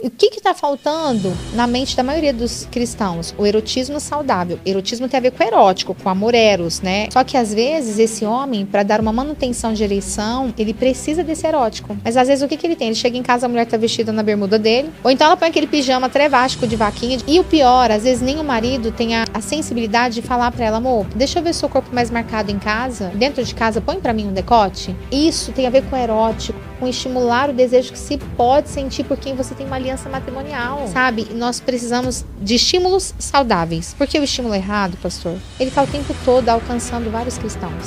o que está faltando na mente da maioria dos cristãos? O erotismo saudável. Erotismo tem a ver com erótico, com amor eros, né? Só que às vezes esse homem, para dar uma manutenção de ereção, ele precisa desse erótico. Mas às vezes o que ele tem? Ele chega em casa, a mulher tá vestida na bermuda dele, ou então ela põe aquele pijama trevástico de vaquinha. E o pior, às vezes nem o marido tem a sensibilidade de falar para ela, amor, deixa eu ver seu corpo mais marcado em casa, dentro de casa, põe para mim um decote. Isso tem a ver com erótico, com estimular o desejo que se pode sentir por quem você tem uma aliança matrimonial, sabe? Nós precisamos de estímulos saudáveis. Porque o estímulo errado, pastor, ele tá o tempo todo alcançando vários cristãos.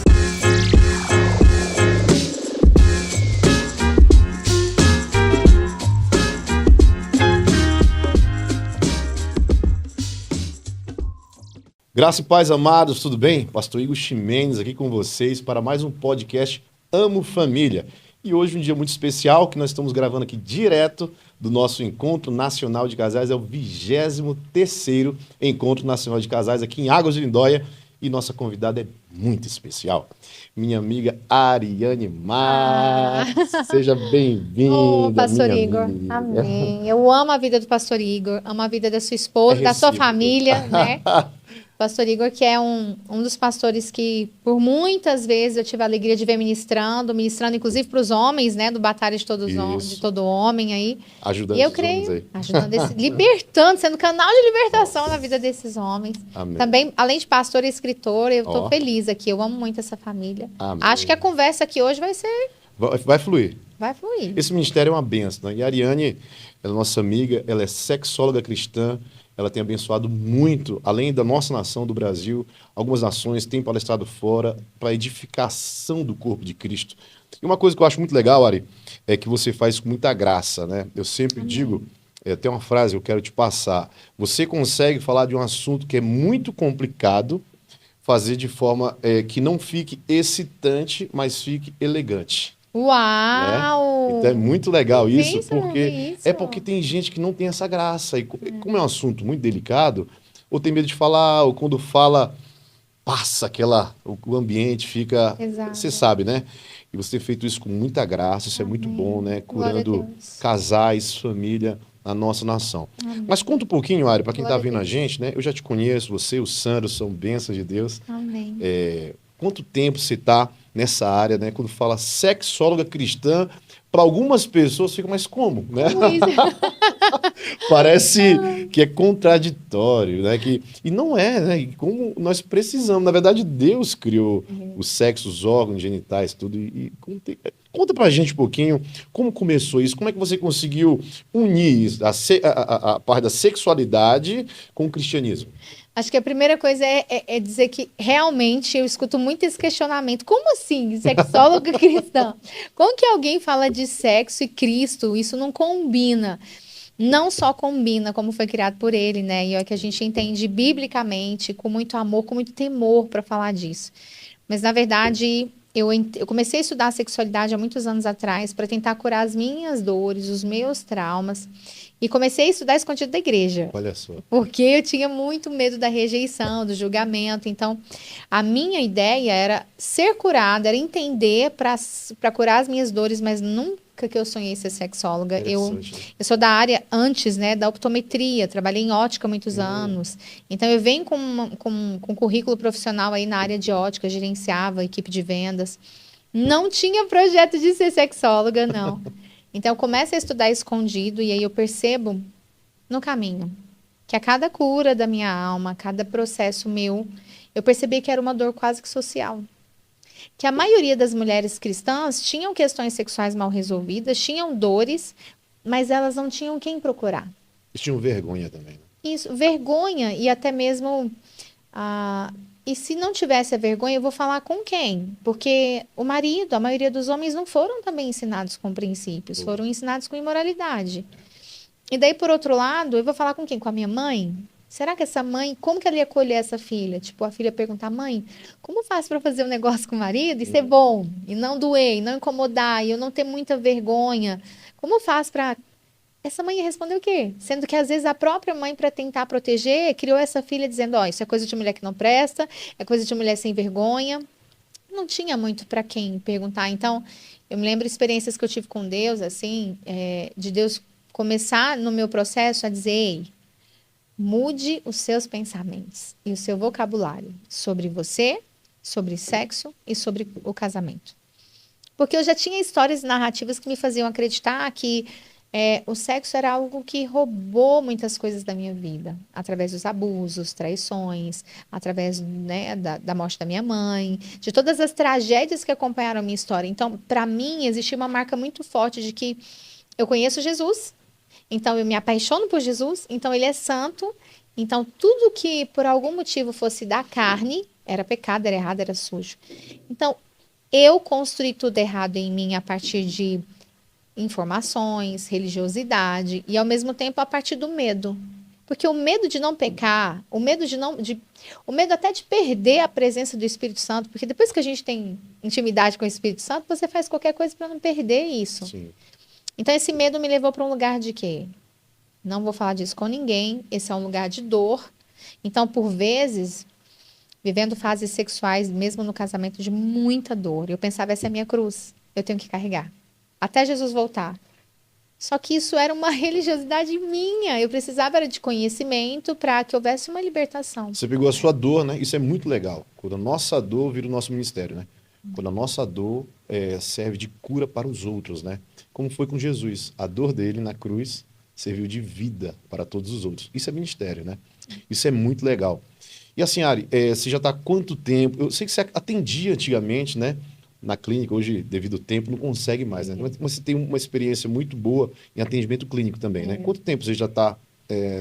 Graça e paz, amados, tudo bem? Pastor Igor Ximenes aqui com vocês para mais um podcast Amo Família. E hoje um dia muito especial que nós estamos gravando aqui direto do nosso Encontro Nacional de Casais. É o 23º Encontro Nacional de Casais aqui em Águas de Lindóia. E nossa convidada é muito especial. Minha amiga Ariane Marques. Seja bem-vinda, Ô, Pastor Igor. amiga. Amém. Eu amo a vida do Pastor Igor, amo a vida da sua esposa, da sua família, né? Pastor Igor, que é um dos pastores que, por muitas vezes, eu tive a alegria de ver ministrando inclusive para os homens, né? Do Batalha de todo homem aí. Ajudando e eu os creio, homens aí. Libertando, sendo canal de libertação na vida desses homens. Amém. Também, além de pastor e escritor, eu estou feliz aqui. Eu amo muito essa família. Amém. Acho que a conversa aqui hoje vai ser... Vai fluir. Vai fluir. Esse ministério é uma bênção, né? E a Ariane, ela é nossa amiga, ela é sexóloga cristã, ela tem abençoado muito, além da nossa nação, do Brasil, algumas nações têm palestrado fora para a edificação do corpo de Cristo. E uma coisa que eu acho muito legal, Ari, é que você faz com muita graça, né? Eu sempre digo, tem uma frase que eu quero te passar, você consegue falar de um assunto que é muito complicado, fazer de forma que não fique excitante, mas fique elegante. Uau! Né? Então é muito legal isso, Isso. porque tem gente que não tem essa graça. E como é um assunto muito delicado, ou tem medo de falar, ou quando fala, passa o ambiente fica... Exato. Você sabe, né? E você tem feito isso com muita graça, isso é muito bom, né? Curando casais, família, na nossa nação. Amém. Mas conta um pouquinho, Ari, para quem está vendo a a gente, né? Eu já te conheço, você, o Sandro, são bênçãos de Deus. Amém. Quanto tempo você está nessa área, né? Quando fala sexóloga cristã, para algumas pessoas fica, mas como, né? Parece que é contraditório, né? E não é, né? E como nós precisamos. Na verdade, Deus criou o sexo, os órgãos genitais, tudo. Conta pra gente um pouquinho como começou isso, como é que você conseguiu unir a parte da sexualidade com o cristianismo? Acho que a primeira coisa é dizer que realmente eu escuto muito esse questionamento. Como assim, sexóloga cristã? Como que alguém fala de sexo e Cristo? Isso não combina. Não só combina, como foi criado por ele, né? E é o que a gente entende biblicamente, com muito amor, com muito temor para falar disso. Mas, na verdade, eu comecei a estudar a sexualidade há muitos anos atrás para tentar curar as minhas dores, os meus traumas. E comecei a estudar escondido da igreja. Olha só. Porque eu tinha muito medo da rejeição, do julgamento. Então, a minha ideia era ser curada, era entender para curar as minhas dores, mas nunca que eu sonhei ser sexóloga. Eu sou da área antes, né, da optometria, trabalhei em ótica há muitos anos. Então, eu venho com um currículo profissional aí na área de ótica, gerenciava equipe de vendas. Não tinha projeto de ser sexóloga, não. Então, eu começo a estudar escondido e aí eu percebo no caminho que a cada cura da minha alma, a cada processo meu, eu percebi que era uma dor quase que social. Que a maioria das mulheres cristãs tinham questões sexuais mal resolvidas, tinham dores, mas elas não tinham quem procurar. Eles tinham vergonha também, né? Isso, vergonha e até mesmo... E se não tivesse a vergonha, eu vou falar com quem? Porque o marido, a maioria dos homens não foram também ensinados com princípios, foram ensinados com imoralidade. E daí, por outro lado, eu vou falar com quem? Com a minha mãe? Será que essa mãe, como que ela ia acolher essa filha? Tipo, a filha perguntar, mãe, como faz para fazer um negócio com o marido e ser bom? E não doer, e não incomodar, e eu não ter muita vergonha? Como faz para... Essa mãe ia responder o quê? Sendo que, às vezes, a própria mãe, para tentar proteger, criou essa filha dizendo, ó, isso é coisa de mulher que não presta, é coisa de mulher sem vergonha. Não tinha muito para quem perguntar. Então, eu me lembro de experiências que eu tive com Deus, assim, de Deus começar no meu processo a dizer, ei, mude os seus pensamentos e o seu vocabulário sobre você, sobre sexo e sobre o casamento. Porque eu já tinha histórias e narrativas que me faziam acreditar que o sexo era algo que roubou muitas coisas da minha vida, através dos abusos, traições, através, né, da morte da minha mãe, de todas as tragédias que acompanharam a minha história. Então, para mim, existia uma marca muito forte de que eu conheço Jesus, então eu me apaixono por Jesus, então ele é santo, então tudo que por algum motivo fosse da carne era pecado, era errado, era sujo. Então, eu construí tudo errado em mim a partir de informações, religiosidade e ao mesmo tempo a partir do medo. Porque o medo de não pecar, o medo até de perder a presença do Espírito Santo, porque depois que a gente tem intimidade com o Espírito Santo, você faz qualquer coisa para não perder isso. Sim. Então esse medo me levou para um lugar de quê? Não vou falar disso com ninguém, esse é um lugar de dor. Então, por vezes, vivendo fases sexuais, mesmo no casamento, de muita dor, eu pensava, essa é a minha cruz, eu tenho que carregar até Jesus voltar. Só que isso era uma religiosidade minha. Eu precisava era de conhecimento para que houvesse uma libertação. Você pegou a sua dor, né? Isso é muito legal. Quando a nossa dor vira o nosso ministério, né? Quando a nossa dor serve de cura para os outros, né? Como foi com Jesus. A dor dele na cruz serviu de vida para todos os outros. Isso é ministério, né? Isso é muito legal. E assim, Ari, você já está há quanto tempo? Eu sei que você atendia antigamente, né? Na clínica, hoje, devido ao tempo, não consegue mais, né? Mas você tem uma experiência muito boa em atendimento clínico também, né? Quanto tempo você já está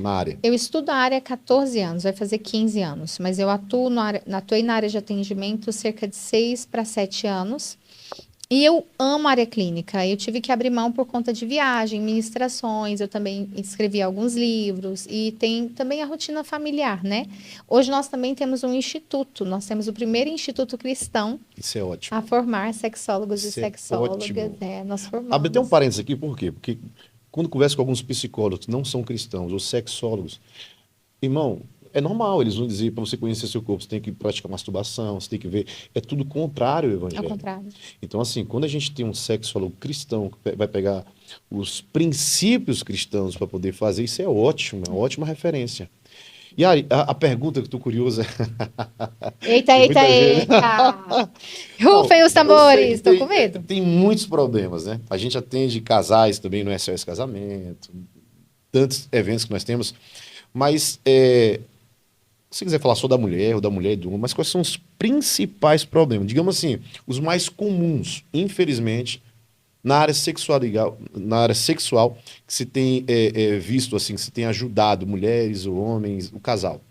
na área? Eu estudo a área há 14 anos, vai fazer 15 anos, mas eu atuei na área de atendimento cerca de 6 para 7 anos. E eu amo a área clínica. Eu tive que abrir mão por conta de viagem, ministrações. Eu também escrevi alguns livros e tem também a rotina familiar, né? Hoje nós também temos um instituto. Nós temos o primeiro instituto cristão Isso é ótimo. a formar sexólogos e Isso é sexólogas. ótimo. Nós Abre até um formamos. parênteses aqui, por quê? Porque quando converso com alguns psicólogos que não são cristãos ou sexólogos, irmão, é normal, eles vão dizer para você conhecer seu corpo, você tem que praticar masturbação, você tem que ver. É tudo contrário ao Ao evangelho. contrário. Então, assim, quando a gente tem um sexólogo cristão que vai pegar os princípios cristãos para poder fazer, isso é ótimo, é uma ótima referência. E aí, a pergunta que eu tô curioso é. Eita, Tem eita, muita gente. eita! Não, Rufem os eu sei tambores, que estou com medo. tem muitos problemas, né? A gente atende casais também no SOS Casamento, tantos eventos que nós temos, mas se quiser falar só da mulher ou da mulher e do homem, mas quais são os principais problemas? Digamos assim, os mais comuns, infelizmente, na área sexual que se tem visto assim, que se tem ajudado mulheres ou homens, o casal.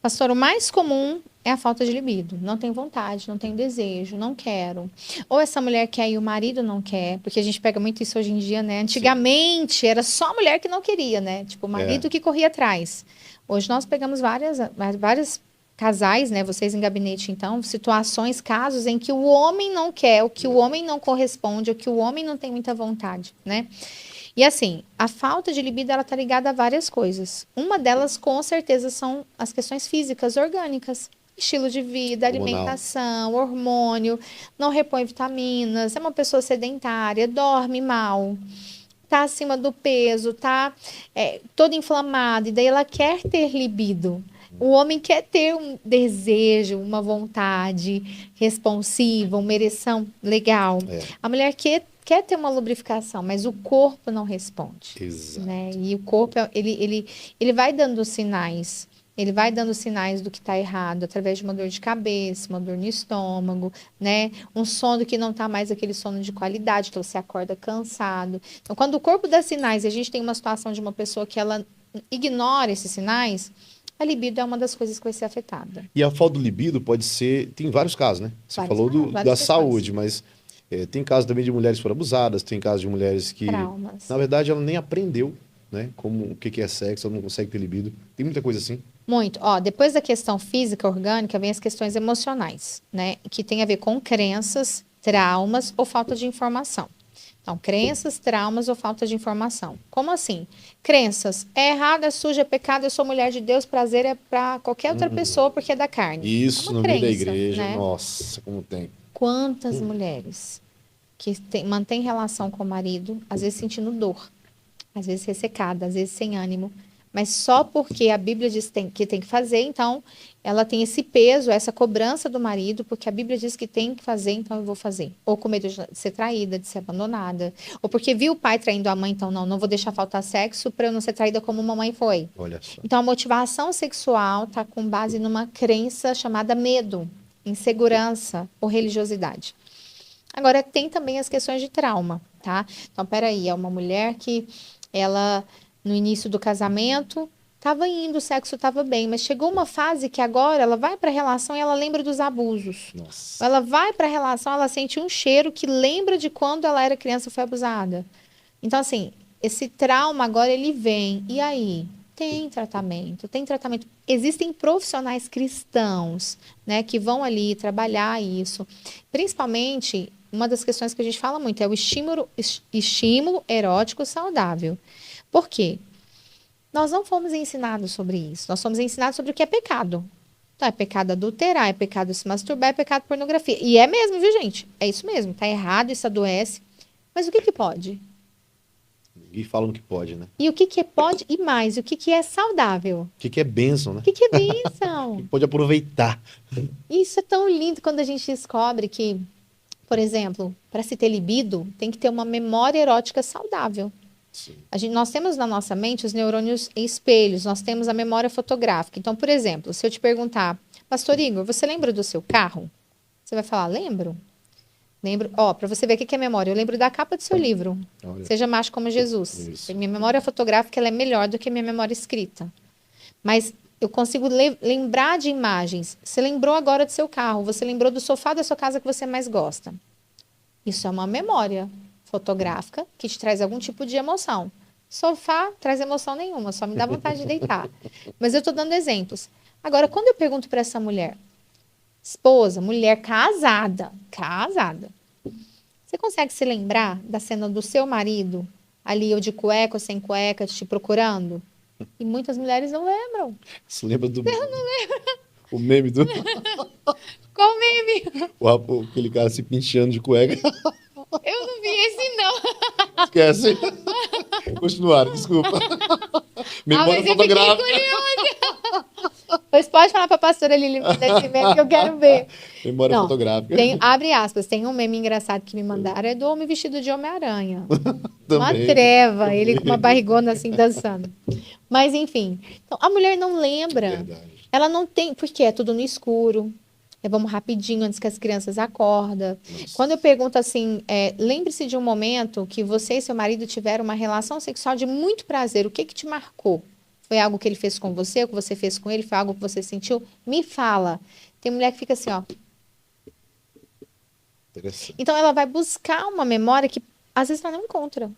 Pastor, o mais comum é a falta de libido. Não tem vontade, não tem desejo, não quero. Ou essa mulher quer e o marido não quer, porque a gente pega muito isso hoje em dia, né? Antigamente era só a mulher que não queria, né? Tipo, o É, marido que corria atrás. Hoje nós pegamos vários casais, né? Vocês em gabinete, então, situações, casos em que o homem não quer, o que o homem não corresponde, o que o homem não tem muita vontade, né? E assim, a falta de libido ela tá ligada a várias coisas. Uma delas, com certeza, são as questões físicas, orgânicas. Estilo de vida, hormonal. alimentação, hormônio, não repõe vitaminas, é uma pessoa sedentária, dorme mal, tá acima do peso, tá toda inflamada, e daí ela quer ter libido. O homem quer ter um desejo, uma vontade responsiva, uma ereção legal. É, A mulher quer ter uma lubrificação, mas o corpo não responde, né? exato. E o corpo, ele vai dando sinais. Ele vai dando sinais do que está errado, através de uma dor de cabeça, uma dor no estômago, né? Um sono que não está mais aquele sono de qualidade, então você acorda cansado. Então, quando o corpo dá sinais, e a gente tem uma situação de uma pessoa que ela ignora esses sinais, a libido é uma das coisas que vai ser afetada. E a falta do libido pode ser, tem vários casos, né? Você Vários falou casos, da várias questões. saúde, mas tem casos também de mulheres que foram abusadas, tem casos de mulheres que, Traumas. na verdade, ela nem aprendeu, né? Como o que que é sexo, ela não consegue ter libido. Tem muita coisa assim. Muito. Ó, depois da questão física, orgânica, vem as questões emocionais, né? Que tem a ver com crenças, traumas ou falta de informação. Então, crenças, traumas ou falta de informação. Como assim? Crenças. É errado, é sujo, é pecado, eu sou mulher de Deus, prazer é para qualquer outra pessoa porque é da carne. É Isso uma no meio da crença, igreja, né? nossa, como tem. Quantas mulheres que mantêm relação com o marido, às vezes sentindo dor, às vezes ressecada, às vezes sem ânimo, mas só porque a Bíblia diz que tem que fazer, então ela tem esse peso, essa cobrança do marido, porque a Bíblia diz que tem que fazer, então eu vou fazer. Ou com medo de ser traída, de ser abandonada, ou porque viu o pai traindo a mãe, então não vou deixar faltar sexo para eu não ser traída como mamãe foi. Olha só. Então a motivação sexual está com base numa crença chamada medo, insegurança ou religiosidade. Agora, tem também as questões de trauma, tá? Então, peraí, é uma mulher que ela, no início do casamento, estava indo, o sexo estava bem, mas chegou uma fase que agora ela vai para a relação e ela lembra dos abusos. Nossa. Ela vai para a relação, ela sente um cheiro que lembra de quando ela era criança e foi abusada. Então, assim, esse trauma agora ele vem. E aí? Tem tratamento, tem tratamento. Existem profissionais cristãos, né, que vão ali trabalhar isso. Principalmente, uma das questões que a gente fala muito é o estímulo erótico saudável. Por quê? Nós não fomos ensinados sobre isso. Nós fomos ensinados sobre o que é pecado. Então, é pecado adulterar, é pecado se masturbar, é pecado pornografia. E é mesmo, viu, gente? É isso mesmo. Tá errado, isso adoece. Mas o que que pode? E falam que pode, né? E o que que pode e mais? O que que é saudável? O que é bênção, né? O que que é bênção? Pode aproveitar. Isso é tão lindo quando a gente descobre que, por exemplo, para se ter libido, tem que ter uma memória erótica saudável. Sim. Nós temos na nossa mente os neurônios em espelhos, nós temos a memória fotográfica. Então, por exemplo, se eu te perguntar, Pastor Igor, você lembra do seu carro? Você vai falar, lembro. Lembro, ó, para você ver o que é memória, eu lembro da capa do seu livro, Olha. Seja Macho como Jesus. Isso. Minha memória fotográfica ela é melhor do que minha memória escrita. Mas eu consigo lembrar de imagens. Você lembrou agora do seu carro, você lembrou do sofá da sua casa que você mais gosta. Isso é uma memória fotográfica que te traz algum tipo de emoção. Sofá traz emoção nenhuma, só me dá vontade de deitar. Mas eu estou dando exemplos. Agora, quando eu pergunto para essa mulher, esposa, mulher casada, você consegue se lembrar da cena do seu marido, ali, ou de cueca ou sem cueca, te procurando? E muitas mulheres não lembram. Você lembra do... Eu não lembro. O meme do... Qual meme? Aquele cara se pinchando de cueca. Eu não vi esse, não. Esquece. Continuaram, desculpa. Memória mas eu fotográfica. fiquei curiosa. Pois pode falar para a pastora Lili desse meme que eu quero ver. Memória Não, fotográfica. abre aspas, tem um meme engraçado que me mandaram, é do homem vestido de Homem-Aranha. Uma Também. treva, ele com uma barrigona assim dançando. Mas enfim, então, a mulher não lembra. Verdade. Ela não tem, porque é tudo no escuro. Vamos rapidinho antes que as crianças acordam. Nossa. Quando eu pergunto assim, lembre-se de um momento que você e seu marido tiveram uma relação sexual de muito prazer. O que que te marcou? Foi algo que ele fez com você, o que você fez com ele? Foi algo que você sentiu? Me fala. Tem mulher que fica assim, ó. Interessante. Então ela vai buscar uma memória que às vezes ela não encontra.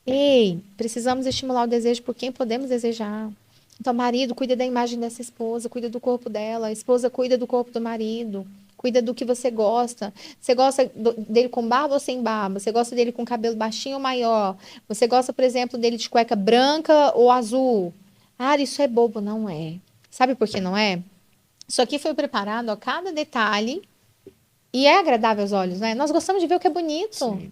Ei, precisamos estimular o desejo por quem podemos desejar. Então, marido, cuida da imagem dessa esposa, cuida do corpo dela, a esposa cuida do corpo do marido, cuida do que você gosta. Você gosta dele com barba ou sem barba? Você gosta dele com cabelo baixinho ou maior? Você gosta, por exemplo, dele de cueca branca ou azul? Ah, isso é bobo. Não é. Sabe por que não é? Isso aqui foi preparado a cada detalhe e é agradável aos olhos, né? Nós gostamos de ver o que é bonito. Sim.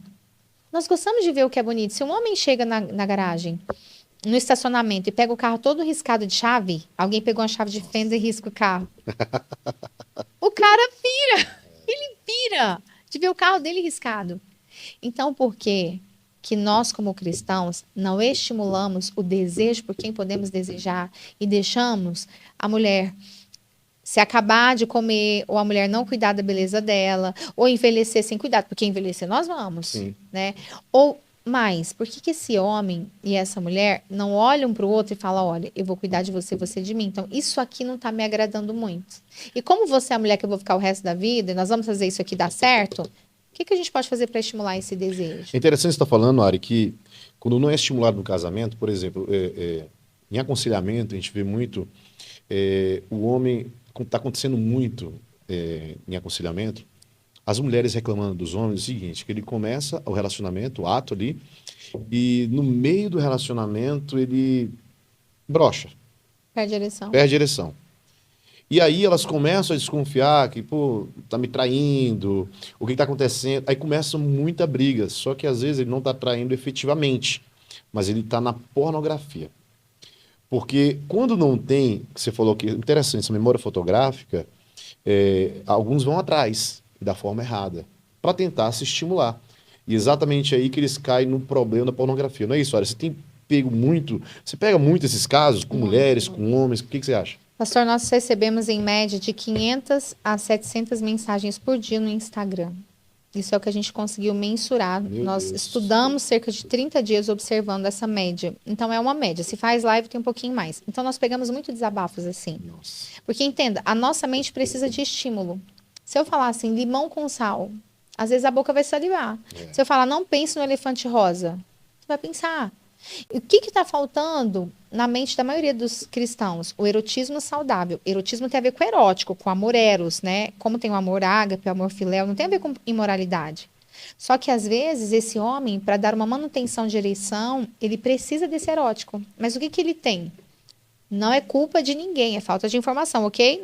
Nós gostamos de ver o que é bonito. Se um homem chega na garagem, no estacionamento, e pega o carro todo riscado de chave, alguém pegou uma chave de fenda e risca o carro. O cara pira. Ele pira de ver o carro dele riscado. Então, por que nós, como cristãos, não estimulamos o desejo por quem podemos desejar e deixamos a mulher se acabar de comer, ou a mulher não cuidar da beleza dela, ou envelhecer sem cuidado, porque envelhecer nós vamos, Sim. né? Ou mais, por que esse homem e essa mulher não olham para o outro e falam, olha, eu vou cuidar de você, você de mim. Então, isso aqui não está me agradando muito. E como você é a mulher que eu vou ficar o resto da vida, e nós vamos fazer isso aqui dar certo, o que a gente pode fazer para estimular esse desejo? É interessante você estar falando, Ari, que quando não é estimulado no casamento, por exemplo, em aconselhamento, a gente vê muito o homem, está acontecendo muito em aconselhamento, as mulheres reclamando dos homens o seguinte, que ele começa o relacionamento, o ato ali, e no meio do relacionamento ele brocha. Perde a direção. Perde a direção. E aí elas começam a desconfiar que, pô, tá me traindo, o que tá acontecendo? Aí começa muita briga, só que às vezes ele não tá traindo efetivamente. mas ele está na pornografia. Porque quando não tem, que você falou que é interessante, essa memória fotográfica, alguns vão atrás da forma errada, para tentar se estimular. E exatamente aí que eles caem no problema da pornografia. Não é isso, olha, você pega muito esses casos com mulheres, com homens, o que você acha? Pastor, nós recebemos em média de 500 a 700 mensagens por dia no Instagram. Isso é o que a gente conseguiu mensurar. Nós estudamos cerca de 30 dias observando essa média. Então, é uma média. Se faz live, tem um pouquinho mais. Então, nós pegamos muito desabafos assim. Nossa. Porque, entenda, a nossa mente precisa de estímulo. Se eu falar assim, limão com sal, às vezes a boca vai salivar. Se eu falar, não pense no elefante rosa, você vai pensar. O que está faltando na mente da maioria dos cristãos? O erotismo saudável. Erotismo tem a ver com erótico, com amor eros, né? Como tem o amor ágape, o amor filéu, não tem a ver com imoralidade. Só que, às vezes, esse homem, para dar uma manutenção de ereção, ele precisa desse erótico. Mas o que ele tem? Não é culpa de ninguém, é falta de informação, ok?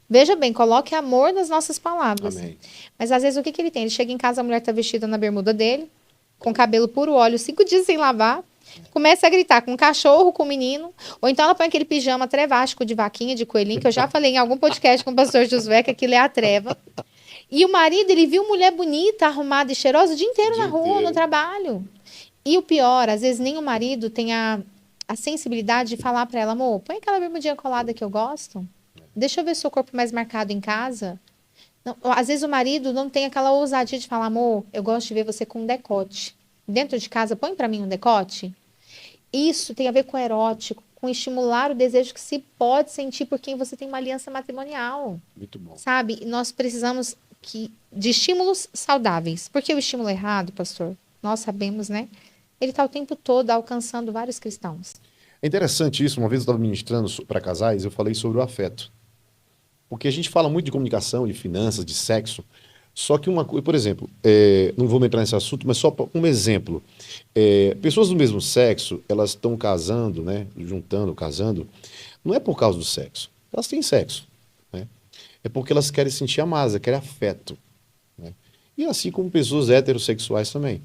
Veja bem, coloque amor nas nossas palavras. Amém. Mas, às vezes, o que ele tem? Ele chega em casa, a mulher está vestida na bermuda dele, com cabelo puro óleo, 5 dias sem lavar, começa a gritar com o cachorro, com o menino, ou então ela põe aquele pijama trevástico de vaquinha, de coelhinho, que eu já falei em algum podcast com o pastor Josué, que aquilo é a treva. E o marido, ele viu mulher bonita, arrumada e cheirosa o dia inteiro na rua, no trabalho. E o pior, às vezes nem o marido tem a sensibilidade de falar para ela, amor, põe aquela bermudinha colada que eu gosto. Deixa eu ver seu corpo mais marcado em casa. Não, às vezes o marido não tem aquela ousadia de falar, amor, eu gosto de ver você com um decote. Dentro de casa, põe para mim um decote. Isso tem a ver com erótico, com estimular o desejo que se pode sentir por quem você tem uma aliança matrimonial. Muito bom. Sabe? E nós precisamos de estímulos saudáveis. Porque o estímulo errado, pastor, nós sabemos, né? Ele está o tempo todo alcançando vários cristãos. É interessante isso. Uma vez eu estava ministrando para casais, eu falei sobre o afeto. Porque a gente fala muito de comunicação, de finanças, de sexo. Só que uma coisa, por exemplo, não vou entrar nesse assunto, mas só um exemplo. Pessoas do mesmo sexo, elas estão casando, né? Juntando, casando, não é por causa do sexo. Elas têm sexo, né? É porque elas querem sentir amadas, querem afeto, né? E assim como pessoas heterossexuais também.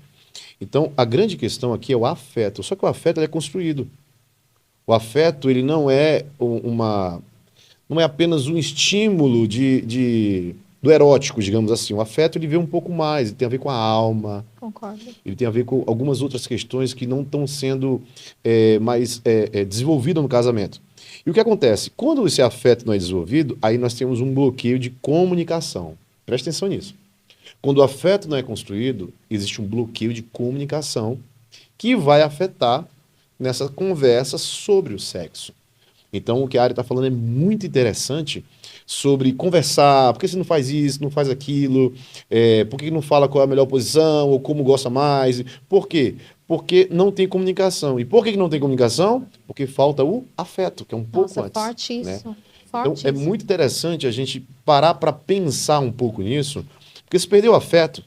Então, a grande questão aqui é o afeto. Só que o afeto ele é construído. O afeto, ele não é não é apenas um estímulo do erótico, digamos assim. O afeto, ele vem um pouco mais, ele tem a ver com a alma. Concordo. Ele tem a ver com algumas outras questões que não estão sendo mais desenvolvidas no casamento. E o que acontece? Quando esse afeto não é desenvolvido, aí nós temos um bloqueio de comunicação. Preste atenção nisso. Quando o afeto não é construído, existe um bloqueio de comunicação que vai afetar nessa conversa sobre o sexo. Então, o que a Ari está falando é muito interessante sobre conversar, por que você não faz isso, não faz aquilo, por que não fala qual é a melhor posição, ou como gosta mais. Por quê? Porque não tem comunicação. E por que não tem comunicação? Porque falta o afeto, que é um pouco antes. Forte isso. Né? Forte então, é muito interessante a gente parar para pensar um pouco nisso, porque se perder o afeto,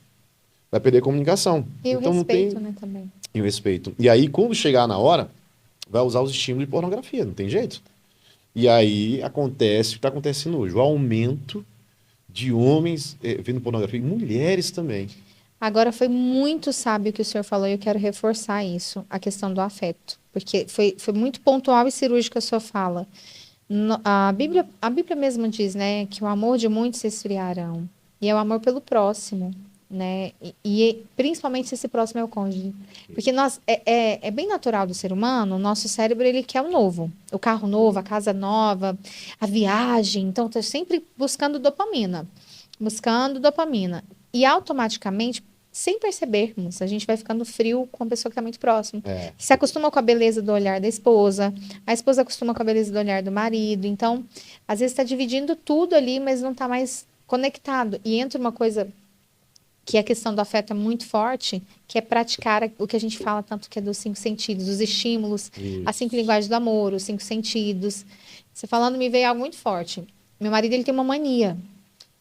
vai perder a comunicação. E então, o respeito, não tem... né, também. E o respeito. E aí, quando chegar na hora, vai usar os estímulos de pornografia, não tem jeito. E aí acontece o que está acontecendo hoje, o aumento de homens vendo pornografia e mulheres também. Agora, foi muito sábio o que o senhor falou e eu quero reforçar isso, a questão do afeto. Porque foi muito pontual e cirúrgica a sua fala. A Bíblia mesmo diz, né, que o amor de muitos se esfriarão. E é o amor pelo próximo, né? E principalmente se esse próximo é o cônjuge. Porque é bem natural do ser humano, o nosso cérebro ele quer o novo. O carro novo, a casa nova, a viagem. Então, está sempre buscando dopamina. E automaticamente, sem percebermos, a gente vai ficando frio com a pessoa que está muito próxima. Se acostuma com a beleza do olhar da esposa, a esposa acostuma com a beleza do olhar do marido. Então, às vezes está dividindo tudo ali, mas não está mais conectado. E entra uma coisa que a questão do afeto é muito forte, que é praticar o que a gente fala tanto que é dos 5 sentidos, os estímulos, as 5 linguagens do amor, os 5 sentidos. Você falando me veio algo muito forte. Meu marido, ele tem uma mania.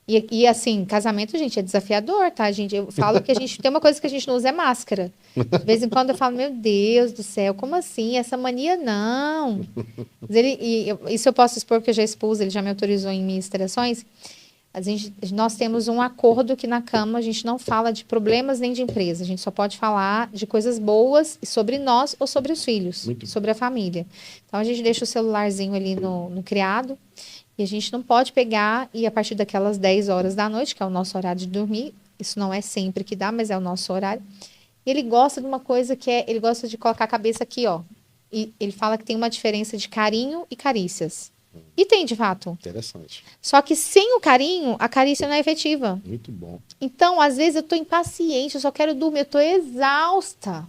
E assim, casamento, gente, é desafiador, tá, gente? Eu falo que a gente tem uma coisa que a gente não usa, é máscara. De vez em quando eu falo, meu Deus do céu, como assim? Essa mania, não. Mas isso eu posso expor, porque eu já expus, ele já me autorizou em ministrações. Nós temos um acordo que na cama a gente não fala de problemas nem de empresa. A gente só pode falar de coisas boas sobre nós ou sobre os filhos, sobre a família. Então a gente deixa o celularzinho ali no criado e a gente não pode pegar e a partir daquelas 10 horas da noite, que é o nosso horário de dormir, isso não é sempre que dá, mas é o nosso horário. E ele gosta de uma coisa que ele gosta de colocar a cabeça aqui, ó. E ele fala que tem uma diferença de carinho e carícias. E tem, de fato. Interessante. Só que sem o carinho, a carícia não é efetiva. Muito bom. Então, às vezes, eu tô impaciente, eu só quero dormir, eu tô exausta.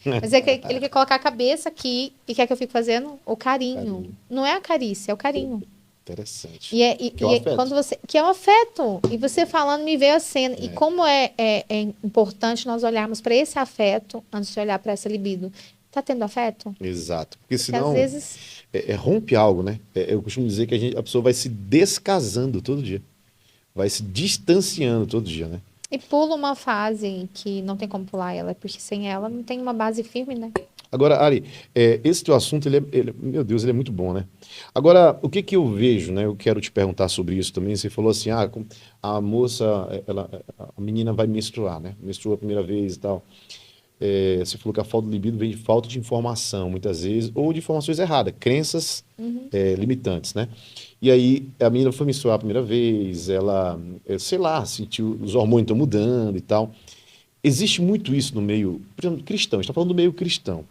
Mas é que ele quer colocar a cabeça aqui e quer que eu fique fazendo o carinho. Não é a carícia, é o carinho. Interessante. Que é quando você, que é o afeto. E você falando, me veio a cena. E como é importante nós olharmos para esse afeto antes de olhar para essa libido. Tá tendo afeto? Exato. Porque senão às vezes... rompe algo, né? Eu costumo dizer que a pessoa vai se descasando todo dia. Vai se distanciando todo dia, né? E pula uma fase que não tem como pular ela, porque sem ela não tem uma base firme, né? Agora, Ari, esse teu assunto, meu Deus, ele é muito bom, né? Agora, o que que eu vejo, né? Eu quero te perguntar sobre isso também. Você falou assim, a moça, a menina vai menstruar, né? Menstrua a primeira vez e tal. Você falou que a falta de libido vem de falta de informação, muitas vezes, ou de informações erradas, crenças limitantes, né? E aí, a menina foi menstruar a primeira vez, ela, sei lá, sentiu, os hormônios estão mudando e tal. Existe muito isso no meio, por exemplo, cristão, a gente está falando do meio cristão.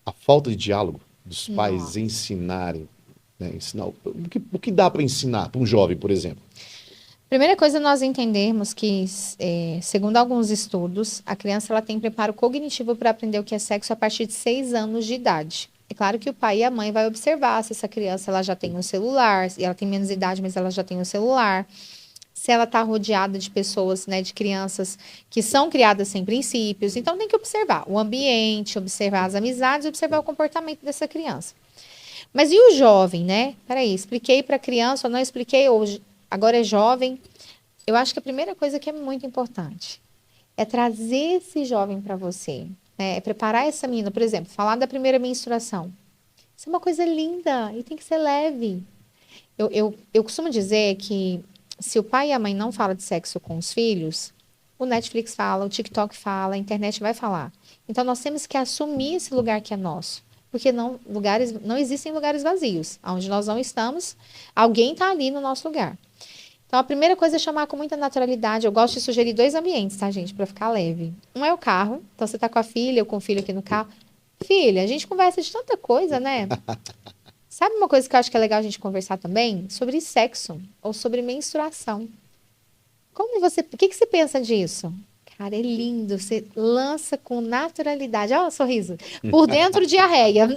A falta de diálogo dos pais ensinarem, né, ensinar o que dá para ensinar para um jovem, por exemplo. Primeira coisa é nós entendermos que, segundo alguns estudos, a criança ela tem preparo cognitivo para aprender o que é sexo a partir de 6 anos de idade. É claro que o pai e a mãe vai observar se essa criança ela já tem um celular, e ela tem menos idade, mas ela já tem um celular. Se ela está rodeada de pessoas, né, de crianças que são criadas sem princípios. Então, tem que observar o ambiente, observar as amizades, observar o comportamento dessa criança. Mas e o jovem, né? Peraí, expliquei para a criança, ou não expliquei hoje, agora é jovem. Eu acho que a primeira coisa que é muito importante é trazer esse jovem para você, né? É preparar essa menina, por exemplo, falar da primeira menstruação. Isso é uma coisa linda e tem que ser leve. Eu costumo dizer que se o pai e a mãe não falam de sexo com os filhos, o Netflix fala, o TikTok fala, a internet vai falar. Então, nós temos que assumir esse lugar que é nosso. Porque não existem lugares vazios. Onde nós não estamos, alguém está ali no nosso lugar. Então, a primeira coisa é chamar com muita naturalidade. Eu gosto de sugerir 2 ambientes, tá, gente? Para ficar leve. Um é o carro. Então, você está com a filha ou com o filho aqui no carro. Filha, a gente conversa de tanta coisa, né? Sabe uma coisa que eu acho que é legal a gente conversar também? Sobre sexo ou sobre menstruação. O que você pensa disso? Cara, é lindo. Você lança com naturalidade. Olha o sorriso. Por dentro, diarreia.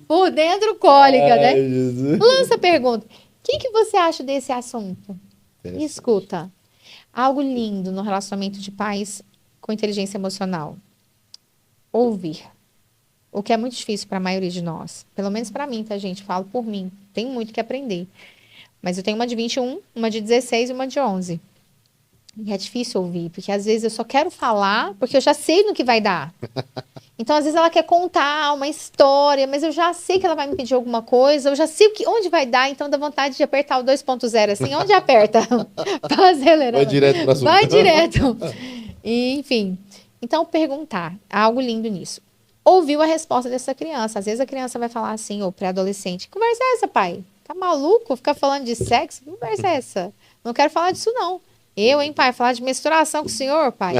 Por dentro, cólica, né? Jesus. Lança a pergunta. O que você acha desse assunto? E escuta. Algo lindo no relacionamento de pais com inteligência emocional. Ouvir. O que é muito difícil para a maioria de nós. Pelo menos para mim, tá, gente? Falo por mim. Tenho muito que aprender. Mas eu tenho uma de 21, uma de 16 e uma de 11. E é difícil ouvir, porque às vezes eu só quero falar, porque eu já sei no que vai dar. Então, às vezes ela quer contar uma história, mas eu já sei que ela vai me pedir alguma coisa, eu já sei onde vai dar, então dá vontade de apertar o 2.0 assim. Onde aperta? Tá acelerando. Vai direto para Vai direto. E, enfim. Então, perguntar. Há algo lindo nisso. Ouviu a resposta dessa criança. Às vezes a criança vai falar assim, ou pré-adolescente, que conversa é essa, pai? Tá maluco? Ficar falando de sexo? Que conversa é essa? Não quero falar disso, não. Eu, hein, pai? Falar de menstruação com o senhor, pai?